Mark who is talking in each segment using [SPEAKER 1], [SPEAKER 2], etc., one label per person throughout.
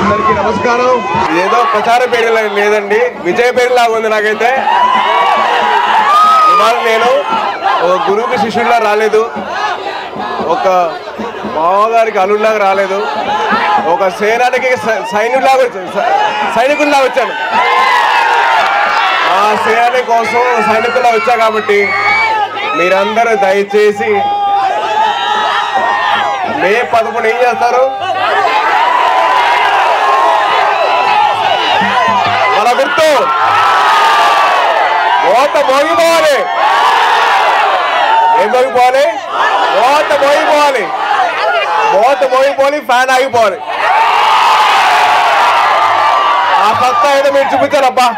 [SPEAKER 1] అందరికీ నమస్కారం. ఇదేదో ప్రచార పేరు లేదండి, విజయ పేరులాగా ఉంది నాకైతే. ఇవాళ నేను ఒక గురువుకి శిష్యుడిలా రాలేదు, ఒక మామగారికి అల్లుడిలాగా రాలేదు, ఒక సేనానికి సైనికుల్లా వచ్చాను. ఆ సేనాని కోసం సైనికుల్లా వచ్చా కాబట్టి మీరందరూ దయచేసి మే 11 ఏం చేస్తారు? మన గుర్తు ఓట మోగిపోవాలి. ఏం మోగిపోవాలి? ఓట మోగిపోవాలి. ఓట మోగిపోవాలి, ఫ్యాన్ ఆగిపోవాలి. ఆ సత్తా ఏదో మీరు చూపించారబ్బా.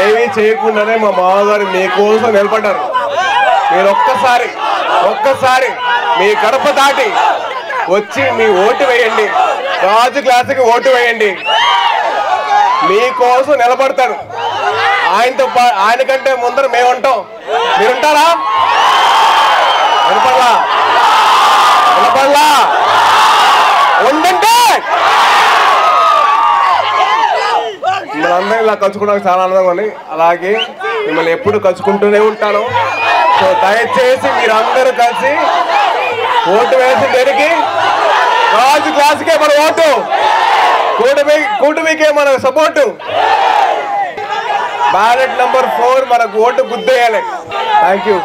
[SPEAKER 1] ఏమీ చేయకుండానే మా మామగారు మీకోసం నిలబడ్డారు. మీరు ఒక్కసారి మీ గడప దాటి వచ్చి మీ ఓటు వేయండి, రాజు క్లాసుకి ఓటు వేయండి. మీకోసం నిలబడతాడు. ఆయన కంటే ముందర మేము ఉంటాం. మీరుంటారా? వినపడలా ఉండంటే మిమ్మల్ని ఇలా కలుసుకోవడానికి చాలా ఆనందంగా ఉంది. అలాగే మిమ్మల్ని ఎప్పుడు కలుసుకుంటూనే ఉంటాను. సో దయచేసి మీరందరూ కలిసి ఓటు వేసి దేనికి? రాజు క్లాసుకే మన ఓటు, కూటమికే మన సపోర్టు. బ్యాలెట్ నెంబర్ 4 మనకు ఓటు గుద్దేయాలి. Thank you.